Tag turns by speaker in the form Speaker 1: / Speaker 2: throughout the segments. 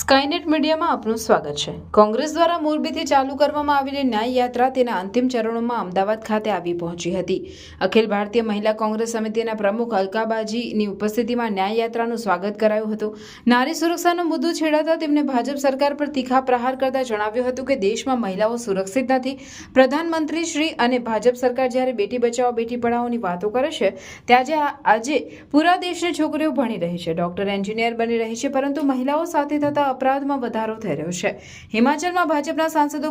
Speaker 1: Skynet મીડિયામાં આપનું સ્વાગત છે। કોંગ્રેસ દ્વારા મોરબીથી ચાલુ કરવામાં આવેલી ન્યાય યાત્રા તેના અંતિમ ચરણોમાં અમદાવાદ ખાતે આવી પહોંચી હતી। અખિલ ભારતીય મહિલા કોંગ્રેસ સમિતિના પ્રમુખ અલકાબાજીની ઉપસ્થિતિમાં ન્યાય યાત્રાનું સ્વાગત કરાયું હતું। નારી સુરક્ષાનો મુદ્દો છેડાતા તેમણે ભાજપ સરકાર પર તીખા પ્રહાર કરતા જણાવ્યું હતું કે દેશમાં મહિલાઓ સુરક્ષિત નથી। પ્રધાનમંત્રી શ્રી અને ભાજપ સરકાર જ્યારે બેટી બચાવો બેટી પઢાઓની વાતો કરે છે ત્યારે આજે પૂરા દેશની છોકરીઓ ભણી રહી છે, ડોક્ટર એન્જિનિયર બની રહી છે, પરંતુ મહિલાઓ સાથે થતા अपराधમાં વધારો થઈ રહ્યો છે। હિમાચલમાં ભાજપના સાંસદો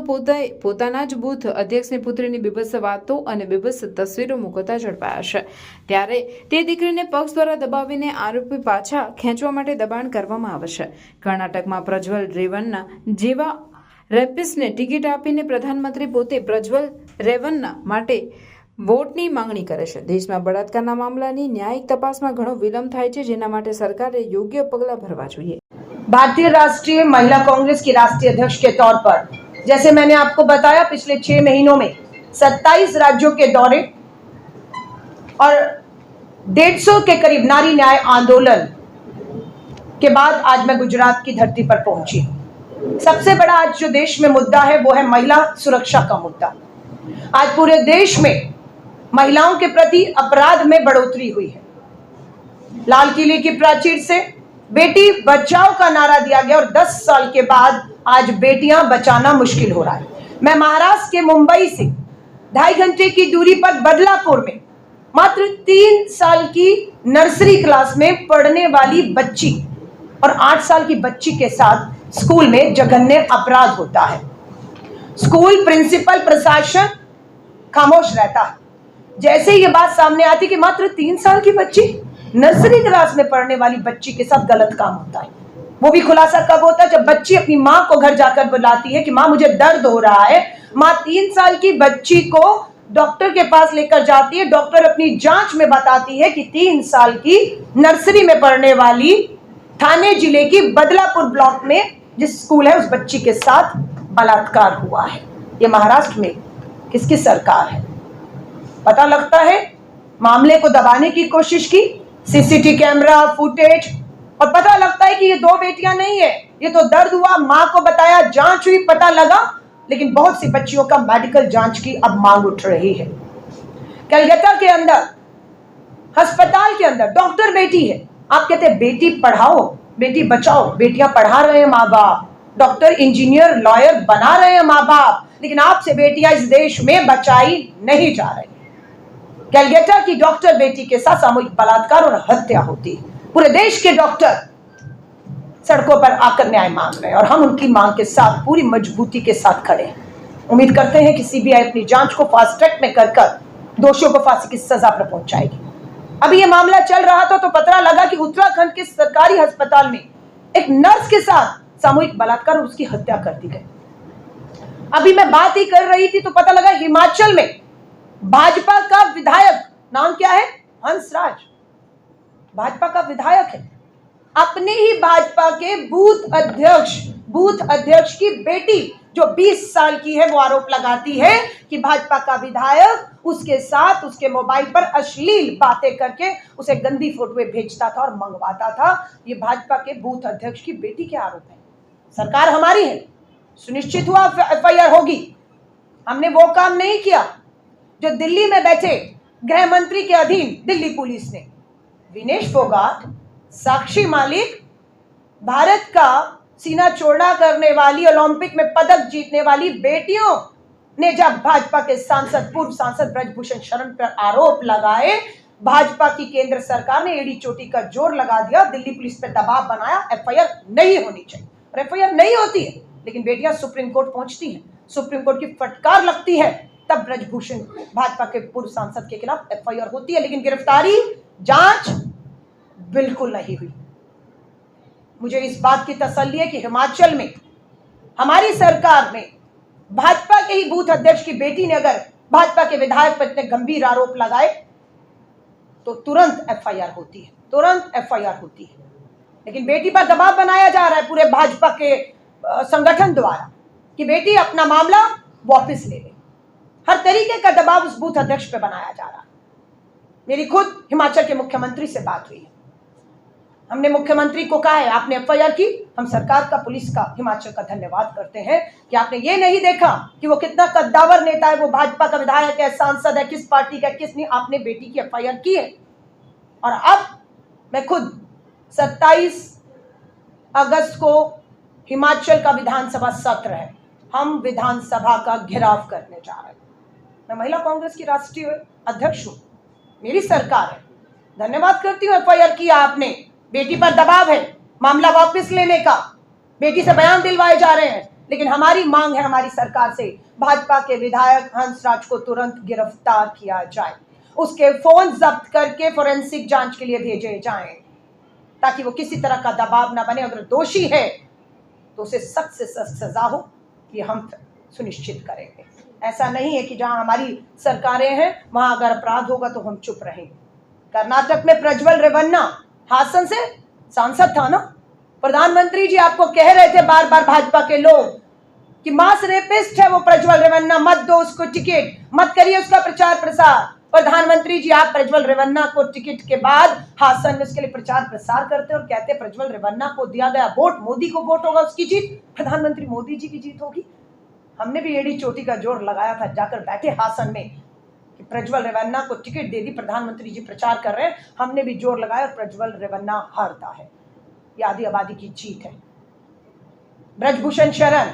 Speaker 1: પોતાના જ બૂથ અધ્યક્ષની પુત્રીની બીભત્સ વાતો અને બીભત્સ તસવીરો મૂકતા ઝડપાયા છે, ત્યારે તે દીકરીને પક્ષ દ્વારા દબાવીને આરોપી પાછા ખેંચવા માટે દબાણ કરવામાં આવે છે। કર્ણાટકમાં પ્રજ્વલ રેવન્ના જેવા રેપિસ્ટને ટિકિટ આપીને પ્રધાનમંત્રી પોતે પ્રજ્વલ રેવન્ના માટે વોટની માંગણી કરે છે। દેશમાં બળાત્કારના મામલાની ન્યાયિક તપાસમાં ઘણો વિલંબ થાય છે, જેના માટે સરકારે યોગ્ય પગલાં ભરવા જોઈએ।
Speaker 2: भारतीय राष्ट्रीय महिला कांग्रेस की राष्ट्रीय अध्यक्ष के तौर पर जैसे मैंने आपको बताया, पिछले 6 महीनों में 27 राज्यों के दौरे और 150 के करीब नारी न्याय आंदोलन के बाद आज मैं गुजरात की धरती पर पहुंची। सबसे बड़ा आज जो देश में मुद्दा है वो है महिला सुरक्षा का मुद्दा। आज पूरे देश में महिलाओं के प्रति अपराध में बढ़ोतरी हुई है। लाल किले की प्राचीर से बेटी बचाओ का नारा दिया गया और 10 साल के बाद आज बेटियां बचाना मुश्किल हो रहा है। मैं महाराष्ट्र के मुंबई से 2.5 घंटे की दूरी पर बदलापुर में मात्र 3 साल की नर्सरी क्लास में पढ़ने वाली बच्ची और 8 साल की बच्ची के साथ स्कूल में जघन्य अपराध होता है। स्कूल प्रिंसिपल प्रशासन खामोश रहता है। जैसे ये बात सामने आती कि मात्र 3 साल की बच्ची नर्सरी क्लास में पढ़ने वाली बच्ची के साथ गलत काम होता है, वो भी खुलासा कब होता है जब बच्ची अपनी माँ को घर जाकर बुलाती है कि माँ मुझे दर्द हो रहा है। माँ 3 साल की बच्ची को डॉक्टर के पास लेकर जाती है, डॉक्टर अपनी जांच में बताती है कि 3 साल की नर्सरी में पढ़ने वाली थाने जिले की बदलापुर ब्लॉक में जिस स्कूल है उस बच्ची के साथ बलात्कार हुआ है। ये महाराष्ट्र में किसकी सरकार है? पता लगता है मामले को दबाने की कोशिश की, सीसीटीवी कैमरा फुटेज, और पता लगता है कि ये 2 बेटियां नहीं है, ये तो दर्द हुआ, मां को बताया, जांच हुई, पता लगा, लेकिन बहुत सी बच्चियों का मेडिकल जांच की अब मांग उठ रही है। कलकत्ता के अंदर अस्पताल के अंदर डॉक्टर बेटी है, आप कहते हैं बेटी पढ़ाओ बेटी बचाओ, बेटियां पढ़ा रहे हैं माँ बाप, डॉक्टर इंजीनियर लॉयर बना रहे हैं माँ बाप, लेकिन आपसे बेटियां इस देश में बचाई नहीं जा रही। कलकत्ता की डॉक्टर बेटी के साथ सामूहिक बलात्कार और हत्या होती है। पूरे देश के डॉक्टर सड़कों पर आकर न्याय मांग रहे हैं और हम उनकी मांग के साथ पूरी मजबूती के साथ खड़े हैं। उम्मीद करते हैं कि सीबीआई अपनी जांच को फास्ट ट्रैक में कर दोषियों को फांसी की सजा पर पहुंचाएगी। अभी ये मामला चल रहा था तो पता लगा कि उत्तराखंड के सरकारी अस्पताल में एक नर्स के साथ सामूहिक बलात्कार और उसकी हत्या कर दी गई। अभी मैं बात ही कर रही थी तो पता लगा हिमाचल में भाजपा का विधायक, नाम क्या है, हंसराज, भाजपा का विधायक है, अपने ही भाजपा के बूथ अध्यक्ष की बेटी जो 20 साल की है वो आरोप लगाती है कि भाजपा का विधायक उसके साथ उसके मोबाइल पर अश्लील बातें करके उसे गंदी फोटोएं भेजता था और मंगवाता था। ये भाजपा के बूथ अध्यक्ष की बेटी के आरोप है। सरकार हमारी है, सुनिश्चित हुआ एफआईआर होगी। हमने वो काम नहीं किया जो दिल्ली में बैठे गृह मंत्री के अधीन दिल्ली पुलिस ने, विनेश फोगाट, साक्षी मालिक, भारत का सीना चौड़ा करने वाली, ओलंपिक में पदक जीतने वाली बेटियों ने जब भाजपा के पूर्व सांसद ब्रजभूषण शरण पर आरोप लगाए, भाजपा की केंद्र सरकार ने एड़ी चोटी का जोर लगा दिया, दिल्ली पुलिस पर दबाव बनाया, एफआईआर नहीं होनी चाहिए और एफआईआर नहीं होती है, लेकिन बेटियां सुप्रीम कोर्ट पहुंचती हैं, सुप्रीम कोर्ट की फटकार लगती है, तब ब्रजभूषण भाजपा के पूर्व सांसद के खिलाफ एफआईआर होती है, लेकिन गिरफ्तारी जांच बिल्कुल नहीं हुई। मुझे इस बात की तसल्ली है कि हिमाचल में हमारी सरकार में भाजपा के ही बूथ अध्यक्ष की बेटी ने अगर भाजपा के विधायक पर इतने गंभीर आरोप लगाए तो तुरंत एफआईआर होती है, तुरंत एफआईआर होती है। लेकिन बेटी पर दबाव बनाया जा रहा है पूरे भाजपा के संगठन द्वारा कि बेटी अपना मामला वापस ले ले। हर तरीके का दबाव उस बूथ अध्यक्ष पे बनाया जा रहा है। मेरी खुद हिमाचल के मुख्यमंत्री से बात हुई है, हमने मुख्यमंत्री को कहा है, आपने एफआईआर की, हम सरकार का, पुलिस का, हिमाचल का धन्यवाद करते हैं कि आपने ये नहीं देखा कि वो कितना कद्दावर नेता है, वो भाजपा का विधायक है, सांसद है, किस पार्टी का, किस नहीं, आपने बेटी की एफआईआर की है। और अब मैं खुद 27 अगस्त को हिमाचल का विधानसभा सत्र है, हम विधानसभा का घेराव करने जा रहे हैं। मैं महिला कांग्रेस की राष्ट्रीय अध्यक्ष हूं, मेरी सरकार है, धन्यवाद करती हूं एफआईआर किया आपने। बेटी पर दबाव है, मामला वापस लेने का, बेटी से बयान दिलवाए जा रहे हैं, लेकिन हमारी मांग है हमारी सरकार से, भाजपा के विधायक हंसराज को तुरंत गिरफ्तार किया जाए, उसके फोन जब्त करके फोरेंसिक जांच के लिए भेजे जाएं, ताकि वो किसी तरह का दबाव ना बने। अगर दोषी है तो उसे सख्त से सख्त सजा हो, ये हम सुनिश्चित करेंगे। ऐसा नहीं है कि जहां हमारी सरकारें हैं वहां अगर अपराध होगा तो हम चुप रहेंगे। कर्नाटक में प्रज्वल रेवन्ना हासन से सांसद था ना, प्रधानमंत्री जी आपको कह रहे थे बार बार भाजपा के लोग कि मास रेपिस्ट है वो प्रज्वल रेवन्ना, मत दो उसको टिकट, मत करिए उसका प्रचार प्रसार। प्रधानमंत्री जी आप प्रज्वल रेवन्ना को टिकट के बाद हासन में उसके लिए प्रचार प्रसार करते और कहते प्रज्वल रेवन्ना को दिया गया वोट, मोदी को वोट होगा, उसकी जीत, प्रधानमंत्री मोदी जी की जीत होगी। हमने भी एड़ी चोटी का जोर लगाया था, जाकर बैठे हासन में कि प्रज्वल रेवन्ना को टिकट दे दी, प्रधानमंत्री जी प्रचार कर रहे हैं, हमने भी जोर लगाया और प्रज्वल रेवन्ना हारता है, ये आदि आबादी की जीत है। ब्रजभूषण शरण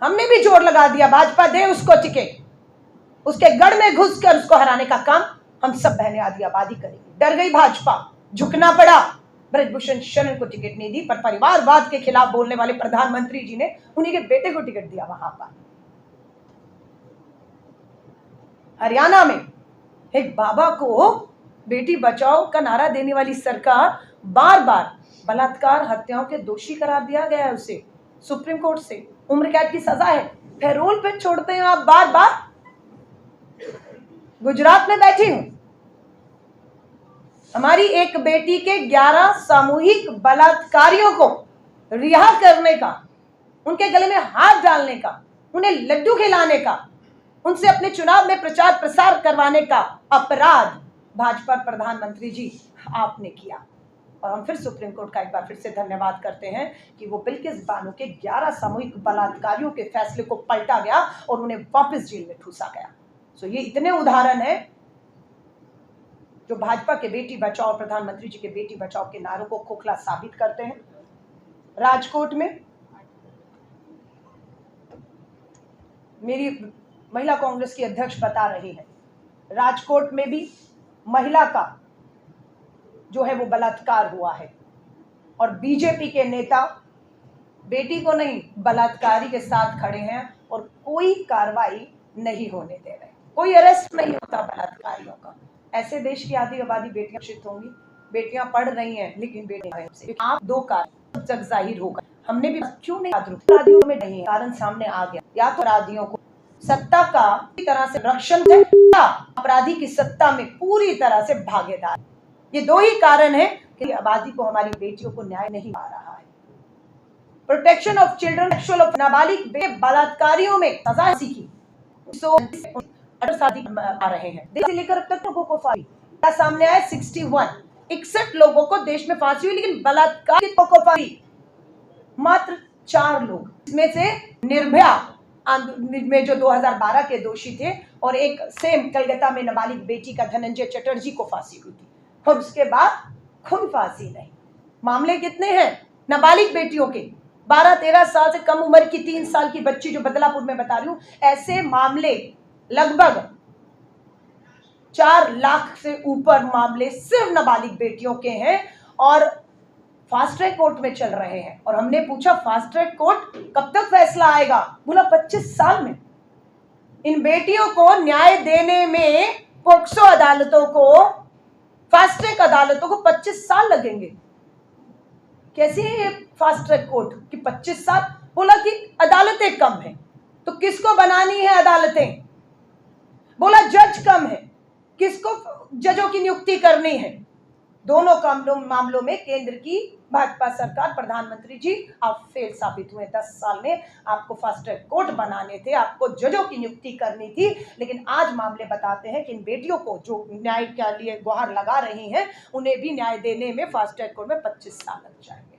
Speaker 2: हमने भी जोर लगा दिया, भाजपा दे उसको टिकट, उसके गढ़ में घुसकर उसको हराने का काम हम सब बहनें आदि आबादी करेंगे। डर गई भाजपा, झुकना पड़ा, ब्रजभूषण शरण को टिकट नहीं दी, पर परिवारवाद के खिलाफ बोलने वाले प्रधानमंत्री जी ने उन्हीं के बेटे को टिकट दिया। वहां पर हरियाणा में एक बाबा को बेटी बचाओ का नारा देने वाली सरकार बार बार बलात्कार हत्याओं के दोषी करार दिया गया है उसे सुप्रीम कोर्ट से, उम्र कैद की सजा है, पैरोल पे छोड़ते हैं आप बार बार। गुजरात में बैठी हूं, हमारी एक बेटी के 11 सामूहिक बलात्कारियों को रिहा करने का, उनके गले में हाथ डालने का, उन्हें लड्डू खिलाने का, उनसे अपने चुनाव में प्रचार प्रसार करवाने का अपराध भाजपा प्रधानमंत्री जी आपने किया। और हम फिर सुप्रीम कोर्ट का एक बार फिर से धन्यवाद करते हैं कि वो बिल्किस बानो के 11 सामूहिक बलात्कारियों के फैसले को पलटा गया और उन्हें वापस जेल में ठूसा गया। सो ये इतने उदाहरण है जो भाजपा के बेटी बचाओ, प्रधानमंत्री जी के बेटी बचाओ के नारों को खोखला साबित करते हैं। राजकोट में मेरी महिला कांग्रेस की अध्यक्ष बता रही है, राजकोट में भी महिला का जो है वो बलात्कार हुआ है और बीजेपी के नेता बेटी को नहीं बलात्कारी के साथ खड़े हैं और कोई कार्रवाई नहीं होने दे रहे, कोई अरेस्ट नहीं होता बलात्कारियों का। ऐसे देश की आधी आबादी बेटियां शिक्षित होंगी, बेटियां पढ़ रही हैं, लेकिन बेटियां आप दो कारण जग जाहिर होगा। हमने भी क्यों नहीं अपराधियों में नहीं, कारण सामने आ गया, या तो अपराधियों को सत्ता का पूरी तरह से रक्षण है, अपराधी की सत्ता में पूरी तरह से भागीदार। ये दो ही कारण है कि आबादी को, हमारी बेटियों को न्याय नहीं आ रहा है। Protection of children, sexual of नाबालिग बलात्कारियों में सजा सीखी 168 आ रहे हैं, देश से लेकर अब तक लोगों को फांसी सामने आया 61 लोगों को देश में फांसी हुई, लेकिन बलात्कार को फांसी मात्र 4 लोग, इसमें से निर्भया में जो 2012 के दोषी थे और एक सेम कलकत्ता में नाबालिग बेटी का धनंजय चटर्जी को फांसी हुई थी और उसके बाद कोई फांसी नहीं। मामले कितने हैं नाबालिग बेटियों के, 12-13 साल से कम उम्र की 3 साल की बच्ची जो बदलापुर में बता रही हूं, ऐसे मामले लगभग 4 लाख से ऊपर मामले सिर्फ नाबालिग बेटियों के हैं और फास्ट ट्रैक कोर्ट में चल रहे हैं। और हमने पूछा फास्ट ट्रैक कोर्ट कब तक फैसला आएगा, बोला 25 साल में। इन बेटियों को न्याय देने में पोक्सो अदालतों को, फास्ट ट्रैक अदालतों को 25 साल लगेंगे। कैसे है ये फास्ट ट्रैक कोर्ट कि 25 साल? बोला कि अदालतें कम हैं, तो किसको बनानी है अदालतें? बोला जज कम है, किसको जजों की नियुक्ति करनी है? दोनों मामलों में केंद्र की भाजपा सरकार, प्रधानमंत्री जी आप फेल साबित हुए। 10 साल में आपको फास्ट ट्रैक कोर्ट बनाने थे, आपको जजों की नियुक्ति करनी थी, लेकिन आज मामले बताते हैं कि इन बेटियों को जो न्याय के लिए गुहार लगा रही हैं, उन्हें भी न्याय देने में फास्ट ट्रैक कोर्ट में 25 साल लग जाएंगे।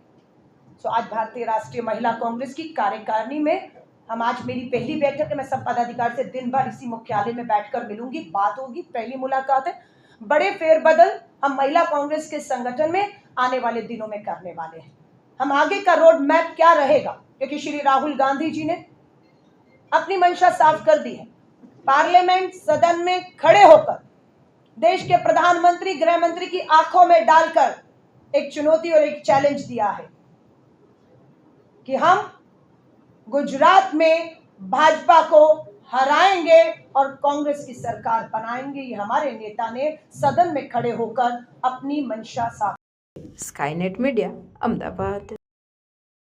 Speaker 2: सो आज भारतीय राष्ट्रीय महिला कांग्रेस की कार्यकारिणी में हम आज मेरी पहली बैठक है। मैं सब पदाधिकारी से दिन भर इसी मुख्यालय में बैठकर मिलूंगी, बात होगी, पहली मुलाकात है। बड़े फेरबदल हम महिला कांग्रेस के संगठन में आने वाले दिनों में करने वाले हैं। हम आगे का रोड मैप क्या रहेगा, क्योंकि श्री राहुल गांधी जी ने अपनी मंशा साफ कर दी है। पार्लियामेंट सदन में खड़े होकर देश के प्रधानमंत्री, गृह मंत्री की आंखों में डालकर एक चुनौती और एक चैलेंज दिया है कि हम गुजरात में भाजपा को हराएंगे और कांग्रेस की सरकार बनाएंगे। ये हमारे नेता ने सदन में खड़े होकर अपनी मंशा साफ।
Speaker 1: Skynet media Ahmedabad.